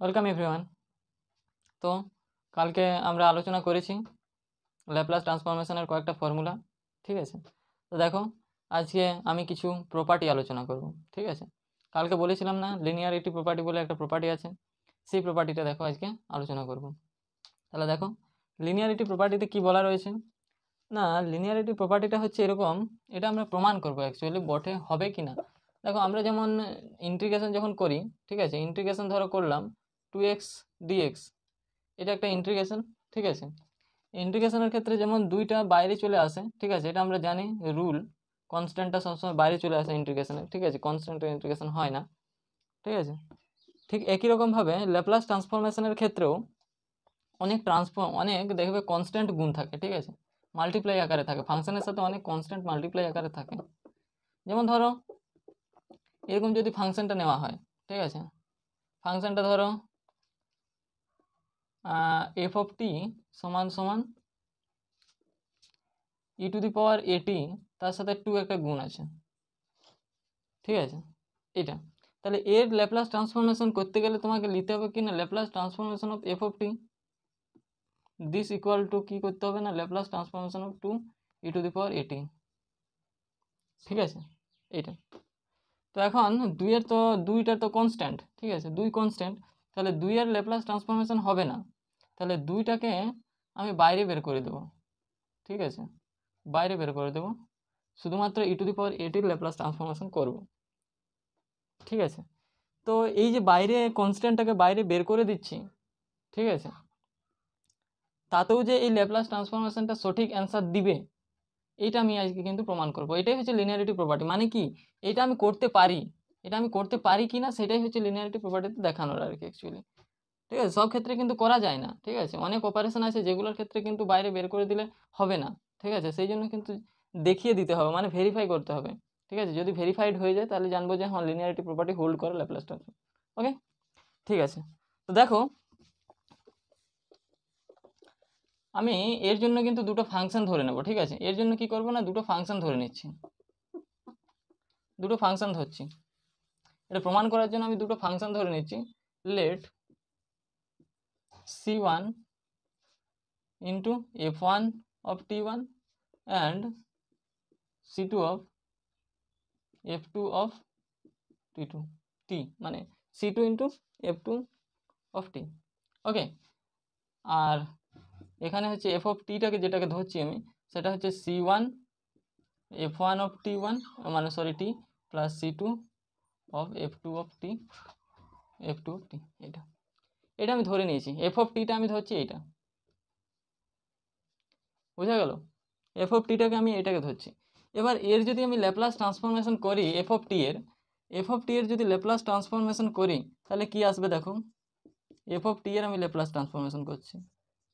Welcome everyone. তো কালকে আমরা আলোচনা করেছি ল্যাপ্লাস ট্রান্সফরমেশনের কয়েকটা ফর্মুলা, ঠিক আছে। তো দেখো, আজকে আমি কিছু প্রপার্টি আলোচনা করব, ঠিক আছে। কালকে বলেছিলাম না লিনিয়ারিটি প্রপার্টি বলে একটা প্রপার্টি আছে, সেই প্রপার্টিটা দেখো আজকে আলোচনা করব। তাহলে দেখো লিনিয়ারিটি প্রপার্টিতে কি বলা রয়েছে না, লিনিয়ারিটি প্রপার্টিটা হচ্ছে এরকম, এটা আমরা প্রমাণ করব অ্যাকচুয়ালি বটে হবে কি না। দেখো আমরা যেমন ইন্টিগ্রেশন যখন করি, ঠিক আছে, ইন্টিগ্রেশন ধরো করলাম 2x dx, এটা একটা ইন্টিগ্রেশন, ঠিক আছে। ইন্টিগ্রেশনের ক্ষেত্রে যেমন দুইটা বাইরে চলে আসে, ঠিক আছে, এটা আমরা জানি রুল, কনস্ট্যান্টটা সবসময় বাইরে চলে আসে ইন্টিগ্রেশনে, ঠিক আছে, কনস্ট্যান্টের ইন্টিগ্রেশন হয় না, ঠিক আছে। ঠিক একই রকমভাবে ল্যাপ্লাস ট্রান্সফরমেশনের ক্ষেত্রেও অনেক দেখবে কনস্ট্যান্ট গুণ থাকে, ঠিক আছে, মাল্টিপ্লাই আকারে থাকে, ফাংশনের সাথে অনেক কনস্ট্যান্ট মাল্টিপ্লাই আকারে থাকে। যেমন ধরো এরকম যদি ফাংশনটা নেওয়া হয়, ঠিক আছে, ফাংশনটা ধরো এফ অফ টি সমান সমান ই টু দি পাওয়ার এটি, তার সাথে 2 একটা গুণ আছে, ঠিক আছে, এটা। তাহলে এর ল্যাপ্লাস ট্রান্সফরমেশন করতে গেলে তোমাকে নিতে হবে কি না, Laplace transformation of f of t this equal to কি করতে হবে না, Laplace transformation of 2 e to the power a t, ঠিক আছে, এইটা। তো এখন দুইটার তো কনস্ট্যান্ট, ঠিক আছে, দুই কনস্ট্যান্ট, তাহলে দুইয়ের ল্যাপ্লাস ট্রান্সফরমেশন হবে না, তাহলে দুইটাকে আমি বাইরে বের করে দেবো, ঠিক আছে, বাইরে বের করে দেবো, শুধুমাত্র ই টু দি পাওয়ার এটির ল্যাপ্লাস ট্রান্সফরমেশন করব, ঠিক আছে। তো এই যে বাইরে কনস্ট্যান্টটাকে বাইরে বের করে দিচ্ছি, ঠিক আছে, তাতেও যে এই ল্যাপ্লাস ট্রান্সফরমেশনটা সঠিক অ্যান্সার দিবে, এইটা আমি আজকে কিন্তু প্রমাণ করব। এটাই হচ্ছে লিনিয়ারিটি প্রপার্টি, মানে কি, এটা আমি করতে পারি, এটা আমি করতে পারি কি না সেটাই হচ্ছে লিনিয়ারিটি প্রপার্টিতে দেখানোর আর কি অ্যাকচুয়ালি, ঠিক আছে। সব ক্ষেত্রে কিন্তু করা যায় না, ঠিক আছে, অনেক অপারেশন আছে যেগুলোর ক্ষেত্রে কিন্তু বাইরে বের করে দিলে হবে না, ঠিক আছে, সেই জন্য কিন্তু দেখিয়ে দিতে হবে, মানে ভেরিফাই করতে হবে, ঠিক আছে। যদি ভেরিফাইড হয়ে যায় তাহলে জানবো যে হ্যাঁ লিনিয়ারিটি প্রপার্টি হোল্ড করে ল্যাপ্লাস ট্রান্সফর্ম, ওকে, ঠিক আছে। তো দেখো আমি এর জন্য কিন্তু দুটো ফাংশন ধরে নেব, ঠিক আছে, এর জন্য কি করব না, দুটো ফাংশন ধরে নিচ্ছি, দুটো ফাংশন ধরছি, এটা প্রমাণ করার জন্য আমি দুটো ফাংশন ধরে নিচ্ছি। Let c1 into f1 of t1 and c2 of f2 of t2 t, মানে c2 into f2 of t, ওকে। আর এখানে হচ্ছে এফ অফ টিটাকে যেটাকে ধরছি আমি, সেটা হচ্ছে c1 f1 of t1, মানে sorry t plus c2 of f2 of t, f2 of t, এটা এটা আমি ধরে নিয়েছি। এফ অফ টিটা আমি ধরছি এইটা, বোঝা গেল, এফ অফ টিটাকে আমি এটাকে ধরছি। এবার এর যদি আমি ল্যাপ্লাস ট্রান্সফরমেশন করি এফ অফ টি এর যদি ল্যাপ্লাস ট্রান্সফরমেশন করি তাহলে কি আসবে দেখো, এফ অফ টি এর আমি ল্যাপ্লাস ট্রান্সফরমেশন করছি,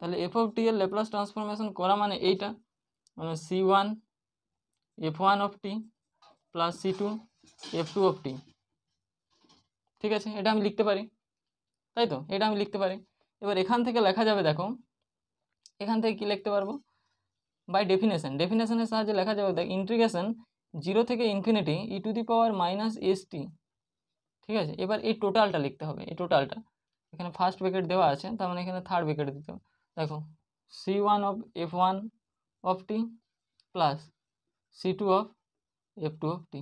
তাহলে এফ অফ টি এর ল্যাপ্লাস ট্রান্সফরমেশন করা মানে এইটা, মানে c1 f1 of t plus c2 f2 of t, ঠিক আছে, এটা আমি লিখতে পারি, তাই তো, এটা আমি লিখতে পারি। এবার এখান থেকে লেখা যাবে, দেখো এখান থেকে কি লিখতে পারবো, বাই ডেফিনেশনের সাহায্যে লেখা যাবে, দেখ ইন্টিগ্রেশন 0 থেকে infinity e to the power minus s টি, ঠিক আছে। এবার এই টোটালটা লিখতে হবে, এই টোটালটা এখানে ফার্স্ট ব্র্যাকেট দেওয়া আছে, তার মানে এখানে থার্ড ব্র্যাকেট দিতে হবে। দেখো c1 of f1 of t plus c2 of f2 of t,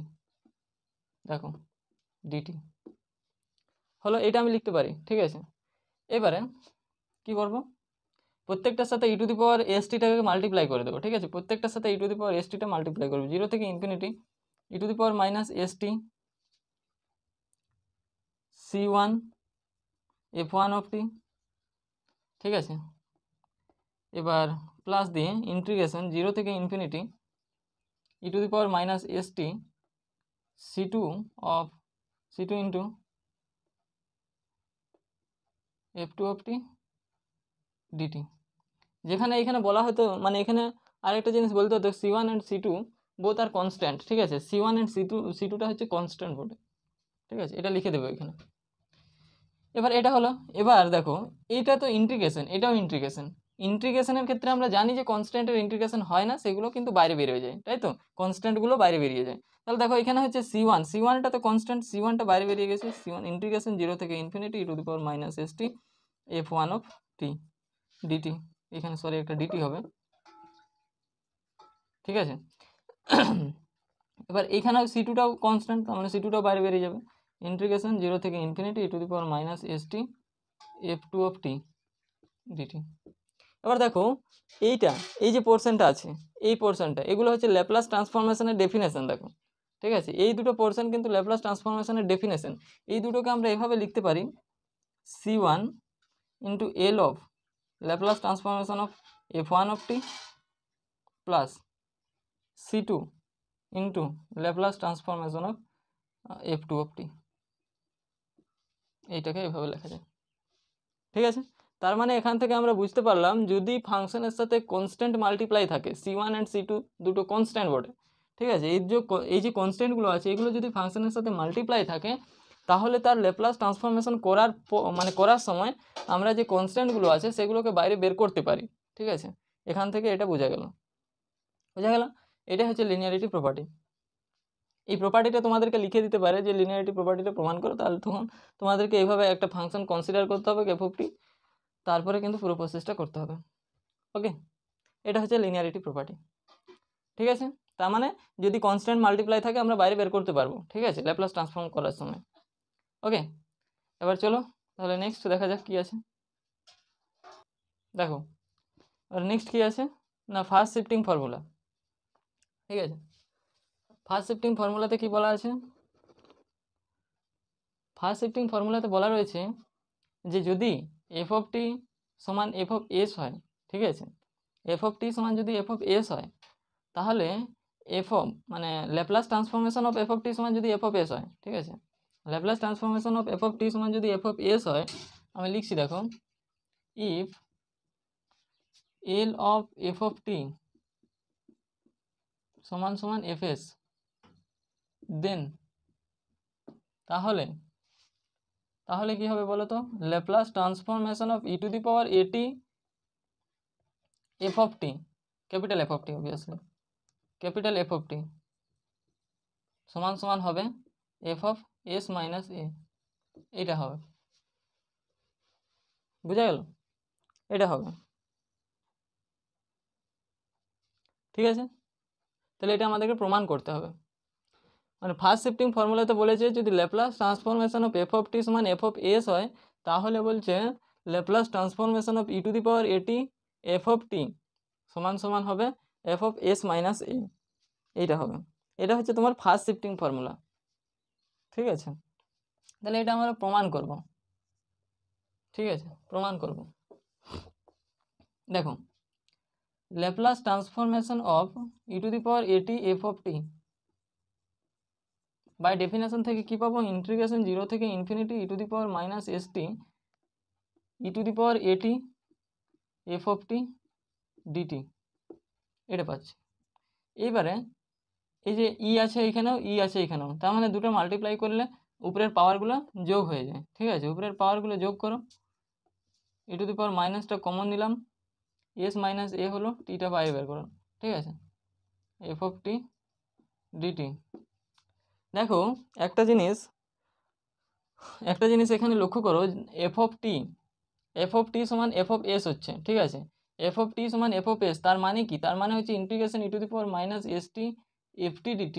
দেখো dt হলো, এটা আমি লিখতে পারি, ঠিক আছে। এবারে কি করব, প্রত্যেকটার সাথে e to the power s টিটাকে মাল্টিপ্লাই করে দেবো, ঠিক আছে, প্রত্যেকটার সাথে e to the power s টিটা মাল্টিপ্লাই করবো, 0 থেকে infinity e to the power minus s t c1 f1 of t, ঠিক আছে। এবার প্লাস দিয়ে ইন্টিগ্রেশন 0 থেকে infinity e to the power minus s T c2 of c2 into f2 of t dt, যেখানে এখানে বলা হতো, মানে এখানে আরেকটা জিনিস বলতে হতো, c1 and c2 both R constant, ঠিক আছে, c1 অ্যান্ড c2টা হচ্ছে কনস্ট্যান্ট বটে, ঠিক আছে, এটা লিখে দেবো এখানে। এবার এটা হলো, এবার দেখো এইটা তো ইন্টিগ্রেশন, এটাও ইন্টিগ্রেশন, ইন্টিগ্রেশনের ক্ষেত্রে আমরা জানি যে কনস্ট্যান্টের ইন্টিগ্রেশন হয় না, সেগুলো কিন্তু বাইরে বেরিয়ে যায়, তাই তো, কনস্ট্যান্টগুলো বাইরে বেরিয়ে যায়। তাহলে দেখো এখানে হচ্ছে C1টা তো কনস্ট্যান্ট, C1টা বাইরে বেরিয়ে গেছে, C1 ইন্টিগ্রেশন 0 থেকে infinity e to the power minus st f1 of t dt, এখানে সরি একটা dt হবে, ঠিক আছে। এবার এখানেও C2টাও কনস্ট্যান্ট, তার মানে C2টাও বাইরে বেরিয়ে যাবে, ইন্টিগ্রেশন 0 থেকে infinity e to the power minus st f2 of t dt। এবার দেখো এইটা, এই যে পোর্শনটা আছে, এই পোর্শনটা, এগুলো হচ্ছে ল্যাপ্লাস ট্রান্সফরমেশনের ডেফিনেশন। দেখো ঠিক আছে, এই দুটো পোর্শন কিন্তু ল্যাপ্লাস ট্রান্সফরমেশনের ডেফিনেশন। এই দুটোকে আমরা এভাবে লিখতে পারি, C1 into L of Laplace transformation of f1 of t plus C2 into Laplace transformation of f2 of t। এইটাকে এভাবে লেখা যায়, ঠিক আছে। তার মানে এখান থেকে আমরা বুঝতে পারলাম, যদি ফাংশনের সাথে কনস্ট্যান্ট মাল্টিপ্লাই থাকে, C1 অ্যান্ড C2 দুটো কনস্ট্যান্ট বটে, ঠিক আছে, এই যে কনস্ট্যান্টগুলো আছে এগুলো যদি ফাংশনের সাথে মাল্টিপ্লাই থাকে, তাহলে তার ল্যাপ্লাস ট্রান্সফরমেশন করার সময় আমরা যে কনস্ট্যান্টগুলো আছে সেগুলোকে বাইরে বের করতে পারি, ঠিক আছে। এখান থেকে এটা বোঝা গেল। এটা হচ্ছে লিনিয়ারিটি প্রপার্টি। এই প্রপার্টিটা তোমাদেরকে লিখে দিতে পারে যে লিনিয়ারিটি প্রপার্টিটা প্রমাণ করো, তাহলে তখন তোমাদেরকে এইভাবে একটা ফাংশন কনসিডার করতে হবে f(t), তারপরে কিন্তু পুরো প্রসেসটা করতে হবে। ওকে, এটা হচ্ছে লিনিয়ারিটি প্রপার্টি, ঠিক আছে। তার মানে যদি কনস্ট্যান্ট মাল্টিপ্লাই থাকে আমরা বাইরে বের করতে পারবো, ঠিক আছে, ল্যাপ্লাস ট্রান্সফর্ম করার সময়। ওকে, এবার চলো তাহলে নেক্সট দেখা যাক কি আছে। দেখো আর নেক্সট কি আছে না, ফার্স্ট শিফটিং ফর্মুলা, ঠিক আছে। ফার্স্ট শিফটিং ফর্মুলাতে কি বলা আছে, ফার্স্ট শিফটিং ফর্মুলাতে বলা রয়েছে যে যদি f(t) সমান f(s) হয়, ঠিক আছে, f(t) সমান যদি f(s) হয়, তাহলে মানে ল্যাপ্লাস ট্রান্সফরমেশন অফ f(t) সমান যদি f(s) হয়, ঠিক আছে, ল্যাপ্লাস ট্রান্সফরমেশন অফ f(t) সমান যদি f(s) হয়, আমি লিখছি দেখো, ইফ L অফ f(t) সমান সমান fs, দেন তাহলে কি হবে বলো তো, Laplace transformation of e to the power at f(t), capital f(t) obviously, capital f(t) সমান সমান হবে f(s মাইনাস a), এটা হবে, বুঝা গেল, এটা হবে, ঠিক আছে। তাহলে এটা আমাদেরকে প্রমাণ করতে হবে। মানে ফার্স্ট শিফটিং ফর্মুলাতে বলেছে যদি ল্যাপ্লাস ট্রান্সফরমেশন অফ f(t) সমান f(s) হয়, তাহলে বলছে Laplace transformation of e to the power at f(t) সমান সমান হবে f(s মাইনাস a), এইটা হবে। এটা হচ্ছে তোমার ফার্স্ট শিফটিং ফর্মুলা, ঠিক আছে। তাহলে এটা আমরা প্রমাণ করব, ঠিক আছে, প্রমাণ করব। দেখো Laplace transformation of e to the power at f(t) by definition থেকে কি পাবো, ইন্টিগ্রেশন 0 থেকে infinity e to the power minus st e to the power at f(t) dt, এটা পাচ্ছি। এইবারে এই যে ই আছে এখানেও, ই আছে এখানেও, তার মানে দুটো মাল্টিপ্লাই করলে উপরের পাওয়ারগুলো যোগ হয়ে যায়, ঠিক আছে, উপরের পাওয়ারগুলো যোগ করো, e টু দি পাওয়ার মাইনাসটা কমন নিলাম, s মাইনাস a হলো, টিটা বাইরে বের করো, ঠিক আছে, f(t) dt। দেখো একটা জিনিস এখানে লক্ষ্য করো, f(t) সমান f(s) হচ্ছে, ঠিক আছে, f(t) সমান f(s), তার মানে কি, তার মানে হচ্ছে integration e to the power minus st ft dt,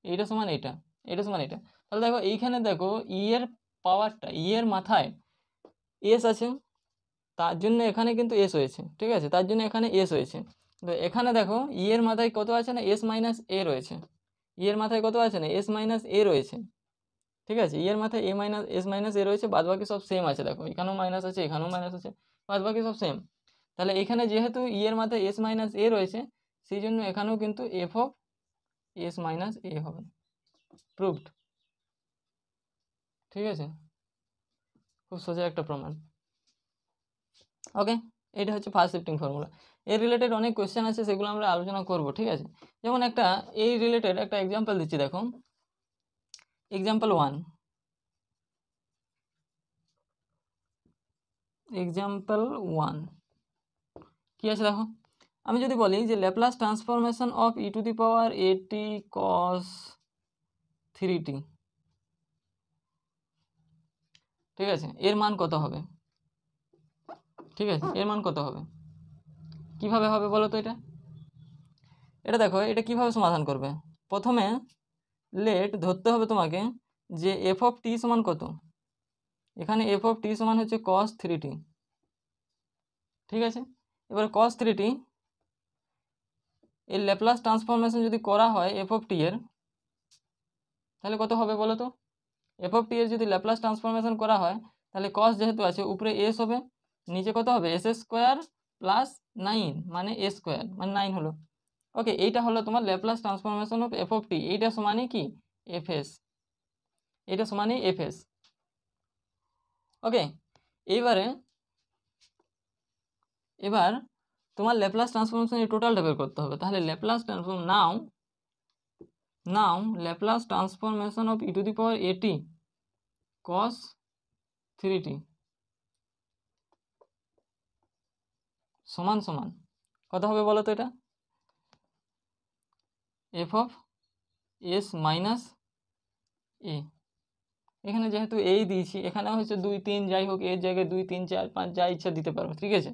এইটা সমান এটা, এটা সমান এটা। তাহলে দেখো এইখানে দেখো ই এর পাওয়ারটা, ই এর মাথায় s আছে, তার জন্য এখানে কিন্তু s হয়েছে, ঠিক আছে, তার জন্য এখানে s হয়েছে। তো এখানে দেখো ই এর মাথায় কত আছে না, s মাইনাস a রয়েছে, ই এর মাথায় কত আছে না, s মাইনাস a রয়েছে, ঠিক আছে, ই এর মাথায় s মাইনাস a রয়েছে, বাদ বাকি সব সেম আছে, দেখো এখানেও মাইনাস আছে, এখানেও মাইনাস আছে, বাদ বাকি সব সেম। তাহলে এখানে যেহেতু ই এর মাথায় s মাইনাস a রয়েছে, সেই জন্য এখানেও কিন্তু f(s মাইনাস a) হবে, প্রুভড, ঠিক আছে, খুব সোজা একটা প্রমাণ। ওকে, এটা হচ্ছে ফার্স্ট শিফটিং ফর্মুলা। এর রিলেটেড অনেক কোয়েশ্চেন আছে, সেগুলো আমরা আলোচনা করব, ঠিক আছে। যেমন এই রিলেটেড একটা এক্সাম্পল দিচ্ছি, দেখো এক্সাম্পল 1, এক্সাম্পল 1 কি আছে দেখো, আমি যদি বলি যে Laplace transformation of e to the power a t cos 3t, ঠিক আছে, এর মান কত হবে? ঠিক আছে, এর মান কত হবে? কিভাবে হবে বলো তো এটা? এটা দেখো, এটা কিভাবে সমাধান করবে? প্রথমে লেট ধরতে হবে তোমাকে যে এফ অফ টি সমান কত। এখানে এফ অফ টি সমান হচ্ছে কস 3t, ঠিক আছে। এবার কস 3t এর ল্যাপ্লাস ট্রান্সফরমেশন যদি করা হয় এফ অফ টি এর, তাহলে কত হবে বলো তো? এফ অফ টি এর যদি ল্যাপ্লাস ট্রান্সফরমেশন করা হয়, তাহলে কস যেহেতু আছে উপরে এস হবে, নিচে কত হবে? এস স্কোয়ার প্লাস 9 মানে এ স্কোয়ার মানে 9 হলো। ওকে, এইটা হলো তোমার Laplace transformation of f of t. এইটা সমানই কি? F s. এটা সমানই এফ এস। ওকে, এবার তোমার ল্যাপ্লাস ট্রান্সফরমেশন এই টোটালটা বের করতে হবে। তাহলে ল্যাপ্লাস ট্রান্সফর্ম নাও Laplace transformation of e to the power a t cos 3t সমান সমান কত হবে বলো তো? এটা এফ অফ এস মাইনাস এ। এখানে যেহেতু এই দিয়েছি, এখানে হচ্ছে 2 3 যাই হোক, এর জায়গায় 2 3 4 5 যা ইচ্ছা দিতে পারো, ঠিক আছে।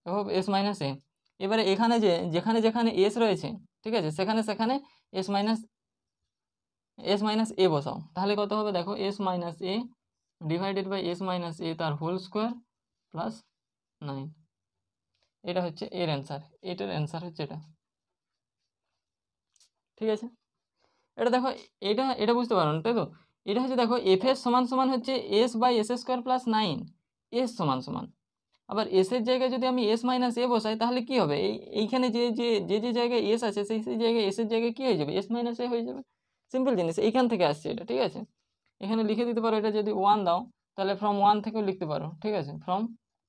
এফ অফ এস মাইনাস এ। এবারে এখানে যেখানে যেখানে এস রয়েছে, ঠিক আছে, সেখানে সেখানে এস মাইনাস এ বসাও। তাহলে কত হবে দেখো, s minus a divided by s minus a তার হোল স্কোয়ার প্লাস 9। এটা হচ্ছে এর অ্যান্সার। এটার অ্যান্সার হচ্ছে এটা, ঠিক আছে। এটা দেখো, এটা এটা বুঝতে পারো না, তাই তো? এটা হচ্ছে দেখো এফ এস সমান সমান হচ্ছে S by S square plus 9, S সমান সমান। আবার এস এর জায়গায় যদি আমি এস মাইনাস এ বসাই, তাহলে কি হবে? এইখানে যে জায়গায় এস আছে সেই জায়গায় এস এর জায়গায় কি হয়ে যাবে? এস মাইনাস এ হয়ে যাবে। সিম্পল জিনিস, এইখান থেকে আসছে এটা, ঠিক আছে। এখানে লিখে দিতে পারো, এটা যদি 1 দাও তাহলে ফ্রম 1 থেকেও লিখতে পারো, ঠিক আছে। ফ্রম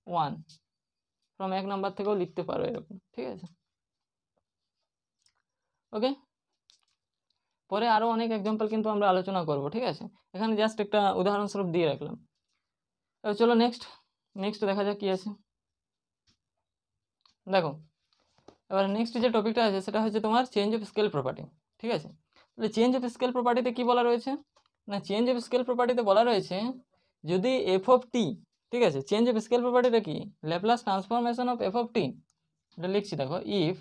1 নাম্বার থেকেও লিখতে পারো এরকম, ঠিক আছে। ওকে, পরে আরো অনেক এক্সাম্পল কিন্তু আমরা আলোচনা করব, ঠিক আছে। এখানে জাস্ট একটা উদাহরণস্বরূপ দিয়ে রাখলাম। চলো নেক্সট দেখা যাক কি আছে। দেখো, এবার নেক্সট যে টপিকটা আছে সেটা হচ্ছে তোমার চেঞ্জ অফ স্কেল প্রপার্টি, ঠিক আছে। তাহলে চেঞ্জ অফ স্কেল প্রপার্টিতে কি বলা রয়েছে? না, চেঞ্জ অফ স্কেল প্রপার্টিতে বলা রয়েছে যদি এফ অফ টি, ঠিক আছে, চেঞ্জ অফ স্কেল প্রপার্টিটা কি? Laplace transformation of f of t. এটা লিখছি দেখো, if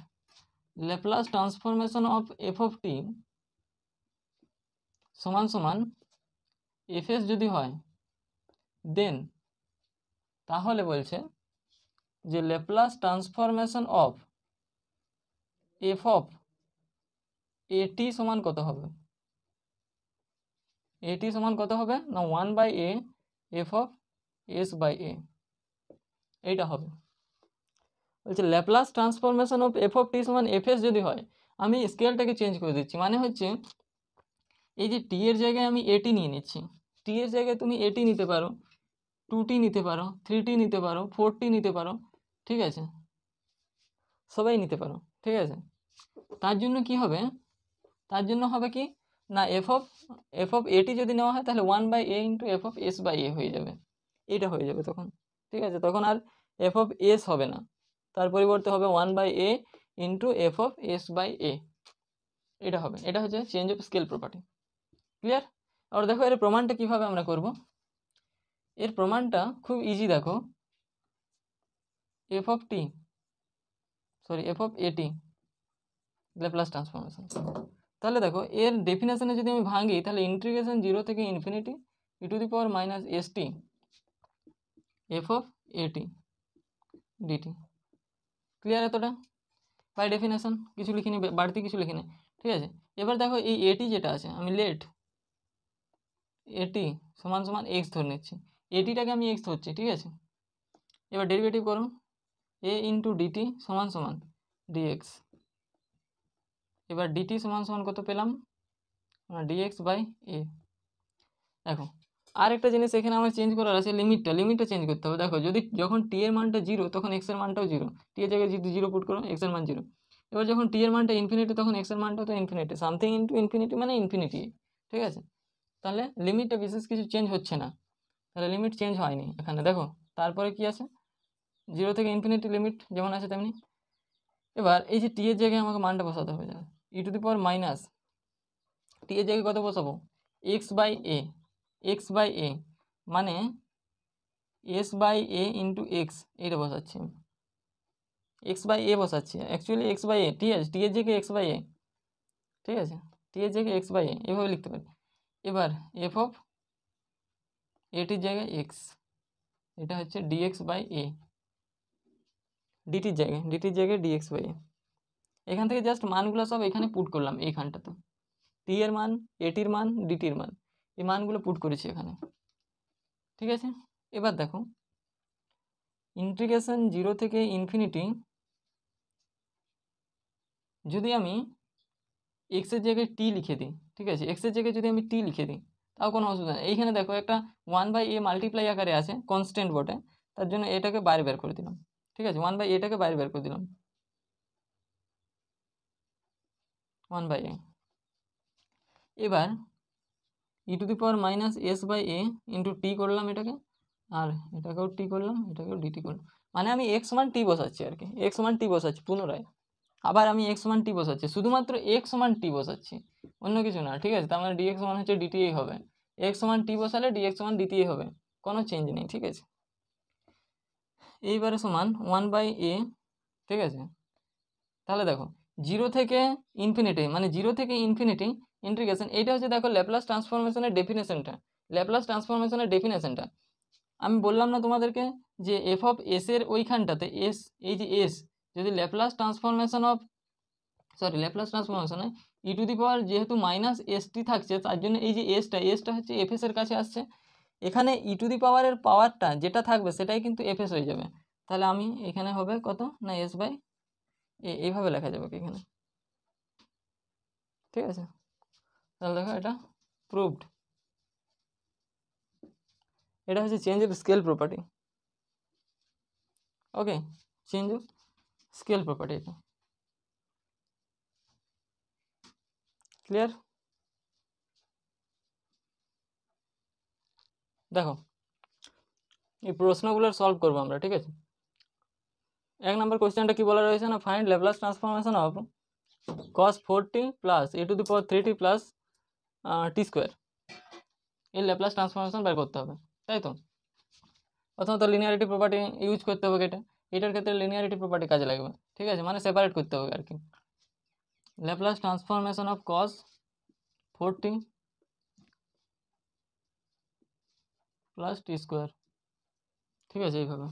Laplace transformation of f of t সমান সমান এফ এস যদি হয়, দেন তাহলে বলছে যে Laplace transformation of f of এটি সমান কত হবে? এটি সমান কত হবে? না 1/a f of s by a, এইটা হবে। বলছে Laplace transformation of f of t সমান এফ এস যদি হয়, আমি স্কেলটাকে চেঞ্জ করে দিচ্ছি। মানে হচ্ছে এই যে টি এর জায়গায় আমি এটি নিয়ে নিচ্ছি, টি এর জায়গায় তুমি এটি নিতে পারো, 2t নিতে পারো, 3t নিতে পারো, 4t নিতে পারো, ঠিক আছে, সবাই নিতে পারো, ঠিক আছে। তার জন্য কি হবে? তার জন্য হবে কি না, এফ অফ এটি যদি নেওয়া হয় তাহলে 1/a into f of s by a হয়ে যাবে। এটা হয়ে যাবে তখন, ঠিক আছে। তখন আর এফ অফ এস হবে না, তার পরিবর্তে হবে 1/a into f of s by a. এটা হবে। এটা হচ্ছে change of scale property. Clear? আর দেখো এর প্রমাণটা কিভাবে আমরা করব। এর প্রমাণটা খুব ইজি। দেখো, এফ অফ এটি ল্যাপ্লাস ট্রান্সফরমেশন। তাহলে দেখো এর ডেফিনেশনে যদি আমি ভাঙি, তাহলে ইন্টিগ্রেশন 0 থেকে infinity e to the power minus s T F of এটি ডিটি। ক্লিয়ার এতটা? বাই ডেফিনেশন কিছু লিখিনি, বাড়তি কিছু লিখিনি, ঠিক আছে। এবার দেখো এই এটি যেটা আছে, আমি লেট এটি সমান সমান এক্স ধরে নিচ্ছি, এটিটাকে আমি এক্স ধরছি, ঠিক আছে। এবার ডেরিভেটিভ করো, এ ইন্টু ডিটি সমান সমান ডিএক্স। এবার ডিটি সমান সমান কত পেলাম? ডিএক্স বাই এ। দেখো আর একটা জিনিস এখানে আমার চেঞ্জ করার আছে, লিমিটটা চেঞ্জ করতে হবে। দেখো যখন টি এর মানটা 0 তখন এক্স এর মানটাও 0, টি এর জায়গায় যদি 0 পুট করো এক্স এর মান 0। এবার যখন টি এর মানটা ইনফিনিটি তখন এক্স এর মানটাও তো ইনফিনিটি, সামথিং ইন্টু ইনফিনিটি মানে ইনফিনিটি, ঠিক আছে। তাহলে লিমিটটা বিশেষ কিছু চেঞ্জ হচ্ছে না, তাহলে লিমিট চেঞ্জ হয়নি এখানে। দেখো তারপরে কি আছে, 0 থেকে ইনফিনিটি লিমিট যেমন আছে তেমনি। এবার এই যে টি এর জায়গায় আমাকে মানটা বসাতে হবে, ই টু দি পাওয়ার মাইনাস টি এর জায়গায় কত বসাবো, এক্স বাই এ মানে S by A into X, এইটা বসাচ্ছি আমি, এক্স বাই এ বসাচ্ছি, অ্যাকচুয়ালি এক্স বাই এ, ঠিক আছে, টি এর জায়গায় এক্স বাই এ, ঠিক আছে, টি এর জায়গায় এক্স বাই এ এভাবে লিখতে পারি। এবার এফ অফ এটির জায়গায় এক্স, এটা হচ্ছে ডিএক্স বাই এ, ডিটির জায়গায় ডিএক্স বাই এ। এখান থেকে জাস্ট মানগুলো সব এখানে পুট করলাম, এইখানটাতে টি এর মান, এটির মান, ডিটির মান, এই মানগুলো পুট করেছি এখানে, ঠিক আছে। এবার দেখো ইন্টিগ্রেশন 0 থেকে ইনফিনিটি, যদি আমি এক্সের জায়গায় টি লিখে দিই, ঠিক আছে, এক্সের জায়গায় যদি আমি টি লিখে দিই তাও কোনো অসুবিধা নেই। এইখানে দেখো একটা 1/a মাল্টিপ্লাই আকারে আছে, কনস্ট্যান্ট বটে, তার জন্য এটাকে বাইরে বের করে দিলাম, ঠিক আছে, 1/aটাকে বাইরে বের করে দিলাম, 1/a। এবার e to the power minus s by A into t করলাম এটাকে, আর এটাকেও টি করলাম, এটাকেও ডিটি করলাম, মানে আমি এক্স সমান টি বসাচ্ছি আর কি, এক্স সমান টি বসাচ্ছি পুনরায়, আবার আমি এক্স সমান টি বসাচ্ছি, শুধুমাত্র এক্স সমান টি বসাচ্ছি, অন্য কিছু না, ঠিক আছে। তার মানে ডিএক্স সমান হচ্ছে ডিটিই হবে, এক্স সমান টি বসালে ডিএক্স সমান ডিটিই হবে, কোনো চেঞ্জ নেই, ঠিক আছে। এইবারে সমান 1/a, ঠিক আছে। তাহলে দেখো 0 থেকে ইনফিনিটি, মানে 0 থেকে ইনফিনিটি ইন্টিগ্রেশন, এইটা হচ্ছে দেখো ল্যাপ্লাস ট্রান্সফরমেশনের ডেফিনেশনটা, ল্যাপ্লাস ট্রান্সফরমেশনের ডেফিনেশনটা আমি বললাম না তোমাদেরকে, যে এফ অফ এস এর ওইখানটাতে এস, এই যে এস যদি Laplace transformation of, sorry Laplace ট্রান্সফরমেশনে ই টু দি পাওয়ার যেহেতু মাইনাস এস টি থাকছে, তার জন্য এই যে এসটা হচ্ছে এফ এস এর কাছে আসছে, এখানে ই টু দি পাওয়ারের পাওয়ারটা যেটা থাকবে সেটাই কিন্তু এফ এস হয়ে যাবে, তাহলে আমি এখানে হবে কত না এস বাই এ, এইভাবে লেখা যাবে এখানে, ঠিক আছে। তাহলে দেখো এটা প্রুভড, এটা হচ্ছে change of scale property, okay, change of scale property, এটা ক্লিয়ার। দেখো এই প্রশ্নগুলো সলভ করবো আমরা, ঠিক আছে। 1 নম্বর কোয়েশ্চেনটা কি বলা রয়েছে না, find Laplace transformation of cos 4t plus A two the power 3t plus T square, এর ল্যাপ্লাস ট্রান্সফরমেশন বের করতে হবে, তাই তো। প্রথমত লিনিয়ারিটি প্রপার্টি ইউজ করতে হবে, এটার ক্ষেত্রে লিনিয়ারিটি প্রপার্টি কাজে লাগবে, ঠিক আছে, মানে সেপারেট করতে হবে আর কি। Laplace transformation of cos 4t plus T square, ঠিক আছে, এইভাবে।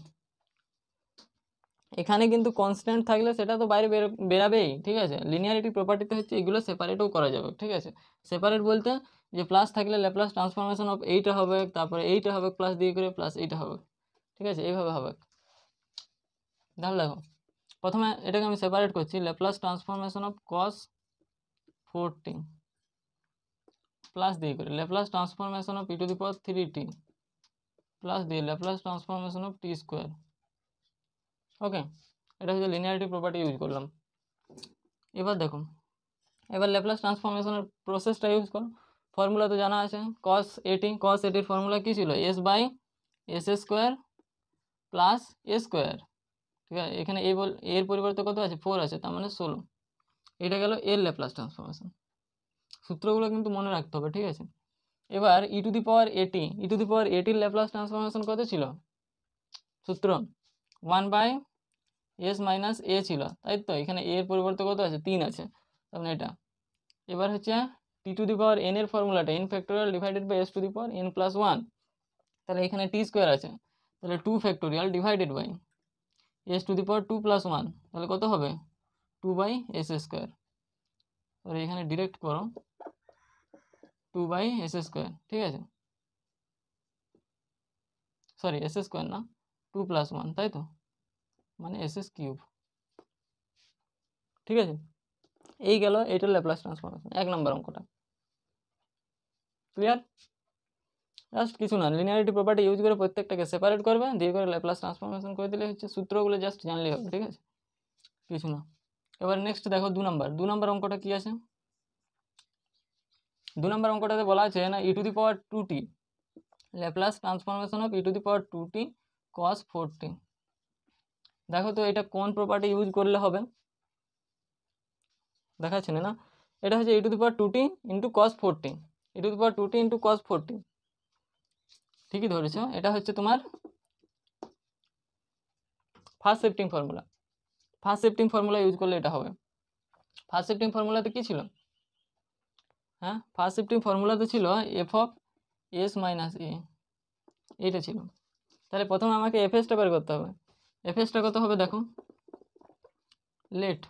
এখানে কিন্তু কনস্ট্যান্ট থাকলে সেটা তো বাইরে বেরাবেই, ঠিক আছে। লিনিয়ারিটি প্রপার্টিতে হচ্ছে এগুলো সেপারেটও করা যাবে, ঠিক আছে। সেপারেট বলতে যে প্লাস থাকলে ল্যাপ্লাস ট্রান্সফরমেশন অফ এইটা হবে, তারপরে এইটা হবে প্লাস দিয়ে করে প্লাস এইটা হবে, ঠিক আছে, এইভাবে হবে। তাহলে দেখো প্রথমে এটাকে আমি সেপারেট করছি, Laplace transformation of cos 4t plus দিয়ে করে Laplace transformation of e to the power 3t plus দিয়ে Laplace transformation of t square, okay. এটা হচ্ছে লিনিয়ারিটি প্রপার্টি ইউজ করলাম। এবার দেখো, এবার ল্যাপ্লাস ট্রান্সফরমেশনের প্রসেসটা ইউজ করো, ফর্মুলা তো জানা আছে, cos এটির ফর্মুলা কী ছিল, S by S square plus A square, ঠিক আছে। এখানে এর পরিবর্তে কত আছে, 4 আছে, তার মানে 16, এটা গেল এর ল্যাপ্লাস ট্রান্সফরমেশন। সূত্রগুলো কিন্তু মনে রাখতে হবে, ঠিক আছে। এবার ই টু দি পাওয়ার এটির ল্যাপ্লাস ট্রান্সফরমেশন কত ছিল, সূত্র 1/s মাইনাস এ ছিল, তাই তো। এখানে এর পরিবর্তে কত আছে, 3 আছে, তার মানে এটা। এবার হচ্ছে টি টু দি পাওয়ার এন এর ফর্মুলাটা n factorial divided by S to the power n plus 1, তাহলে এখানে টি স্কোয়ার আছে, তাহলে 2 factorial divided by S to the power 2 plus 1, তাহলে কত হবে 2/s স্কোয়ার, তাহলে এখানে ডিরেক্ট করো 2/s স্কোয়ার, ঠিক আছে, সরি এস স্কোয়ার না 2 প্লাস 1, তাই তো, মানে এস কিউব, ঠিক আছে। এই গেল এইটার ল্যাপ্লাস ট্রান্সফরমেশন, 1 নম্বর অঙ্কটা, ক্লিয়ার। জাস্ট কিছু না, লিনিয়ারিটি প্রপার্টি ইউজ করে প্রত্যেকটাকে সেপারেট করবে, দিয়ে করে ল্যাপ্লাস ট্রান্সফরমেশন করে দিলে হচ্ছে, সূত্রগুলো জাস্ট জানলেই হবে, ঠিক আছে, কিছু না। এবার নেক্সট দেখো 2 নম্বর অঙ্কটা কি আছে। 2 নম্বর অঙ্কটাতে বলা আছে না e to the power 2t Laplace transformation of e to the power 2t cos 4t, দেখো তো এটা কোন প্রপার্টি ইউজ করলে হবে, দেখাচ্ছে না? এটা হচ্ছে e⁴ into cos 4t, e⁴ into cos 4t, ঠিকই ধরেছো। এটা হচ্ছে তোমার first shifting formula. First shifting formula use করলে এটা হবে। ফার্স্ট শিফটিং ফর্মুলাতে কি ছিল? হ্যাঁ, ফার্স্ট শিফটিং ফর্মুলাতে ছিল f(s - a), এইটা ছিল। তাহলে প্রথমে আমাকে এফএসটা বের করতে হবে। এফএসটা কত হবে দেখো, লেট,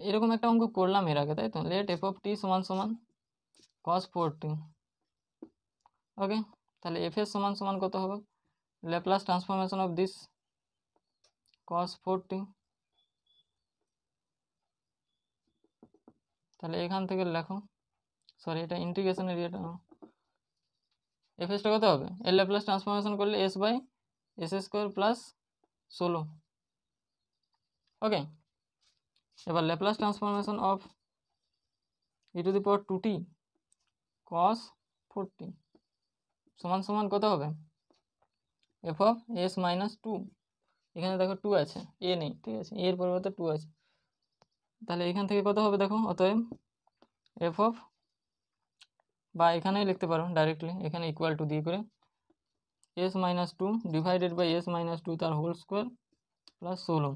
এরকম একটা অঙ্ক করলাম এর আগে, তাই তো? লেট f(t) সমান সমান cos 4t। ওকে, তাহলে এফএস সমান সমান কত হবে? Laplace transformation of this cos 4t। তাহলে এখান থেকে লেখো, সরি এটা ইন্টিগ্রেশনের ইয়েটা, এফএসটা কত হবে? এর ল্যাপ্লাস ট্রান্সফরমেশন করলে s/s² প্লাস 16। ওকে, এবার Laplace transformation of e⁴ cos 4t সমান সমান কত হবে? f(s - 2), এখানে দেখো 2 আছে, a নেই, ঠিক আছে, a এর পরিবর্তে 2 আছে। তাহলে এখান থেকে কত হবে দেখো, অতএব f বা এখানেই লিখতে পারো ডাইরেক্টলি, এখানে ইকুয়াল টু দিয়ে করে s - 2 ডিভাইডেড বাই s - 2 তার হোল স্কোয়ার প্লাস 16।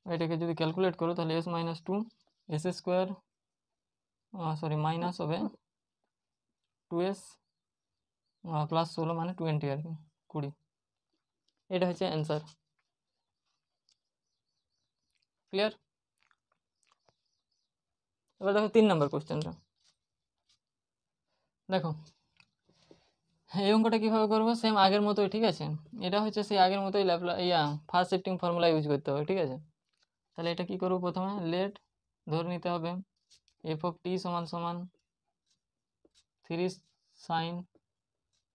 এটাকে যদি ক্যালকুলেট করো তাহলে s - 2 s² সরি মাইনাস হবে 2s প্লাস 16 মানে 20 আর কি, 20। এটা হচ্ছে অ্যান্সার। ক্লিয়ার? এবার দেখো 3 নম্বর কোশ্চেনটা। দেখো এই অঙ্কটা কীভাবে করবো, সেম আগের মতোই, ঠিক আছে? এটা হচ্ছে সেই আগের মতোই ফার্স্ট শিফটিং ফর্মুলা ইউজ করতে হবে, ঠিক আছে? তাহলে এটা কি করবো, প্রথমে লেট ধরে নিতে হবে f(t) সমান সমান 3 sin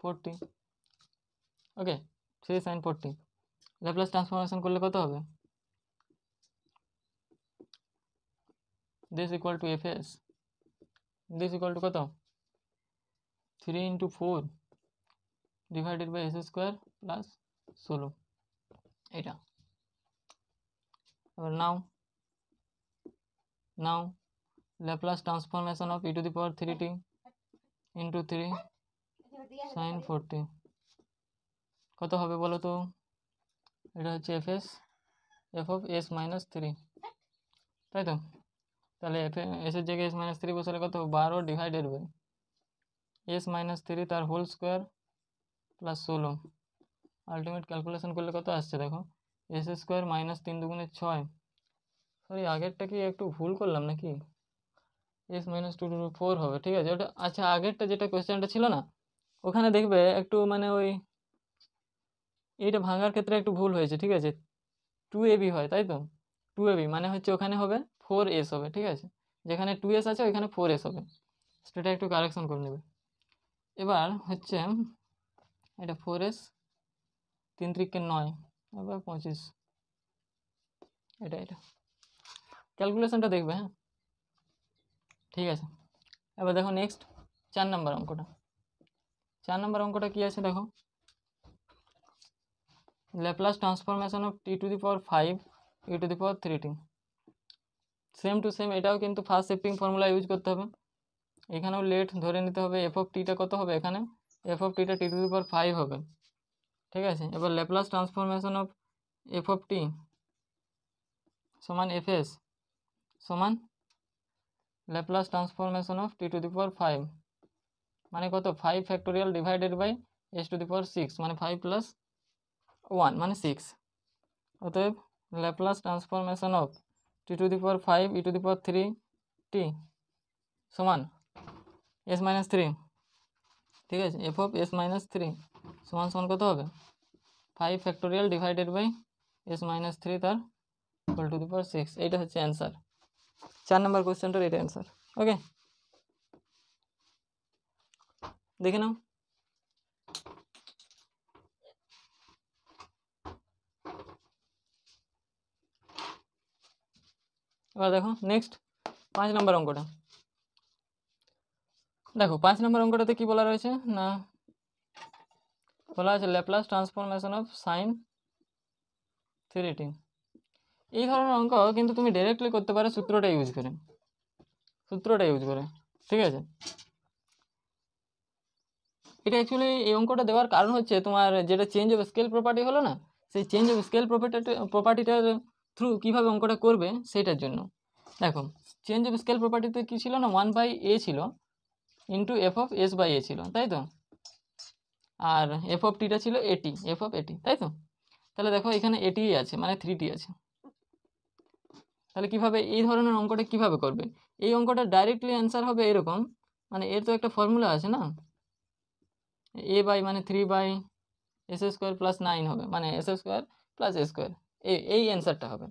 4t। ওকে, 3 sin 4t ল্যাপ্লাস ট্রান্সফরমেশন করলে কত হবে? This equal two fs, this equal two কত? 3 × 4 ডিভাইডেড বাই s² প্লাস 16, এটা। এবার নাও Laplace transformation of e⁴3t into 3 sin 4t কত হবে বলো তো? এটা হচ্ছে f(s - 3), তাই তো? তাহলে s এর জায়গায় s - 3 বসালে কত? 12 ডিভাইডেড বাই s - 3 তার whole square plus 16। Ultimate calculation করলে কত আসছে দেখো, s² - 3 × 6। সরি আগেরটা কি একটু ভুল করলাম নাকি? s - 2 × 4 হবে, ঠিক আছে ওটা। আচ্ছা আগেরটা যেটা কোয়েশ্চেনটা ছিল না, ওখানে দেখবে একটু মানে ওই এইটা ভাঙার ক্ষেত্রে একটু ভুল হয়েছে, ঠিক আছে? 2ab হয়, তাই তো? 2ab মানে হচ্ছে ওখানে হবে 4s হবে, ঠিক আছে? যেখানে 2s আছে ওইখানে 4s হবে, সেটা একটু কারেকশন করে নেবে। এবার হচ্ছে এটা 4s, 3 × 9, এবার 25, এটা ক্যালকুলেশনটা দেখবে, হ্যাঁ ঠিক আছে। এবার দেখো নেক্সট 4 নম্বর অঙ্কটা। 4 নম্বর অঙ্কটা কি আছে দেখো, Laplace transformation of t⁵ e⁴3t। Same to same এটাও কিন্তু ফার্স্ট শিফটিং ফর্মুলা ইউজ করতে হবে। এখানেও লেট ধরে নিতে হবে, f(t)টা কত হবে এখানে? f(t)টা t⁵ হবে, ঠিক আছে? এবার ল্যাপ্লাস ট্রান্সফরমেশন অফ f(t) সমান fs সমান ল্যাপ্লাস ট্রান্সফরমেশন অফ t⁵, মানে কত? 5 ফ্যাক্টোরিয়াল ডিভাইডেড বাই s⁶, মানে 5 + 1 মানে 6। অতএব Laplace transformation of t⁵ e⁴3t সমান s - 3, ঠিক আছে? f(s - 3) সমান সমান কত হবে? 5 ফ্যাক্টোরিয়াল ডিভাইডেড বাই s - 3 তার হোল টু দি পাওয়ার 6। এইটা হচ্ছে অ্যান্সার। 4 নম্বর কোয়েশ্চেনটার এটা অ্যান্সার। ওকে, দেখে নাও। এবার দেখো নেক্সট 5 নম্বর অঙ্কটা। দেখো 5 নম্বর অঙ্কটাতে কি বলা রয়েছে না, বলা আছে Laplace transformation of sign 3t। এই ধরনের অঙ্ক কিন্তু তুমি ডাইরেক্টলি করতে পারো সূত্রটা ইউজ করে, ঠিক আছে। এটা অ্যাকচুয়ালি এই অঙ্কটা দেওয়ার কারণ হচ্ছে তোমার যেটা চেঞ্জ অফ স্কেল প্রপার্টি হলো না, সেই চেঞ্জ অফ স্কেল প্রপার্টিটার থ্রু কীভাবে অঙ্কটা করবে সেটার জন্য। দেখো চেঞ্জ অফ স্কেল প্রপার্টিতে কী ছিল না, 1/a ছিল into f of s by a ছিল, তাই তো। আর এফ অফ টিটা ছিল এটি, এফ অফ এটি, তাই তো। তাহলে দেখো এখানে এটি আছে মানে 3t আছে। তাহলে কিভাবে এই ধরনের অঙ্কটা কিভাবে করবে, এই অঙ্কটা ডাইরেক্টলি অ্যান্সার হবে এরকম, মানে এর তো একটা ফর্মুলা আছে না, এ বাই মানে 3/s² প্লাস 9 হবে, মানে s² প্লাস a², এই অ্যান্সারটা হবে।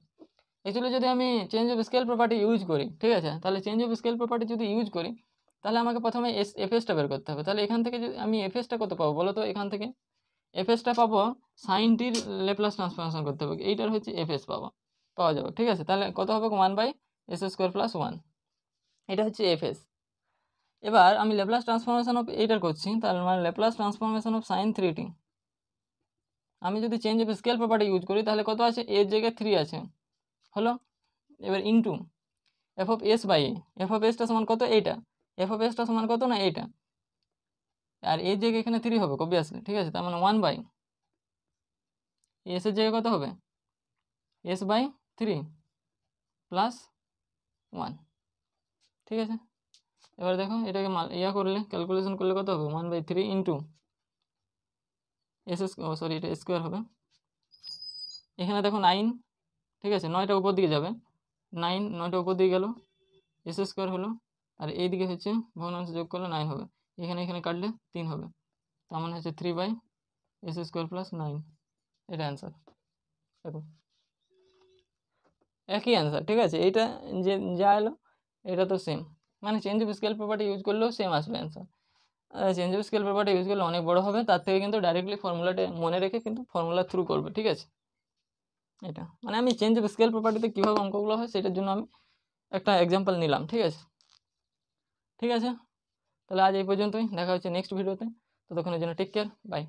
অ্যাকচুয়ালি যদি আমি change of scale property use করি, ঠিক আছে, তাহলে চেঞ্জ অফ স্কেল প্রপার্টি যদি ইউজ করি তাহলে আমাকে প্রথমে এফএসটা বের করতে হবে। তাহলে এখান থেকে যদি আমি এফএসটা কত পাবো বলো তো, এখান থেকে এফএসটা পাবো সাইনটির ল্যাপ্লাস ট্রান্সফরমেশন করতে হবে, এইটার হচ্ছে এফএস পাওয়া যাবে, ঠিক আছে। তাহলে কত হবে 1/s² প্লাস 1, এটা হচ্ছে এফএস। এবার আমি ল্যাপ্লাস ট্রান্সফরমেশন অফ এইটার করছি, তাহলে মানে Laplace transformation of sin 3t। আমি যদি change of scale property use করি তাহলে কত আছে, এর জায়গায় 3 আছে, হলো। এবার into f of s by a, f of এসটা সমান কত, এইটা, এফ অফ এসটা সমান কত না এইটা, আর এর জায়গায় এখানে 3 হবে অবভিয়াসলি, ঠিক আছে। তার মানে 1/, এস এর জায়গায় কত হবে, s/3 প্লাস 1, ঠিক আছে। এবার দেখো এটাকে করলে ক্যালকুলেশন করলে কত হবে, 1/3 ইন্টু এটা স্কোয়ার হবে। এখানে দেখো 9, ঠিক আছে, 9টা উপর দিকে যাবে, 9টা উপর দিকে গেল, s² হলো, আর এইদিকে হচ্ছে ভগ্নাংশ যোগ করলে 9 হবে, এখানে কাটলে 3 হবে, তার মানে হচ্ছে 3/s² প্লাস 9, এটা অ্যান্সার। দেখো একই অ্যান্সার, ঠিক আছে। এইটা যে যা এলো এটা তো সেম, মানে change of scale property use করলেও সেম আসবে answer. Change of scale property use করলে অনেক বড় হবে, তার থেকে কিন্তু ডাইরেক্টলি ফর্মুলাটা মনে রেখে কিন্তু ফর্মুলা থ্রু করবে, ঠিক আছে। এটা মানে আমি চেঞ্জ অফ স্কেল প্রপার্টিতে কীভাবে অঙ্কগুলো হয় সেটার জন্য আমি একটা এক্সাম্পল নিলাম, ঠিক আছে। তাহলে আজ এই পর্যন্তই, দেখা হচ্ছে নেক্সট ভিডিওতে, ততক্ষণের জন্য টেক কেয়ার, বাই।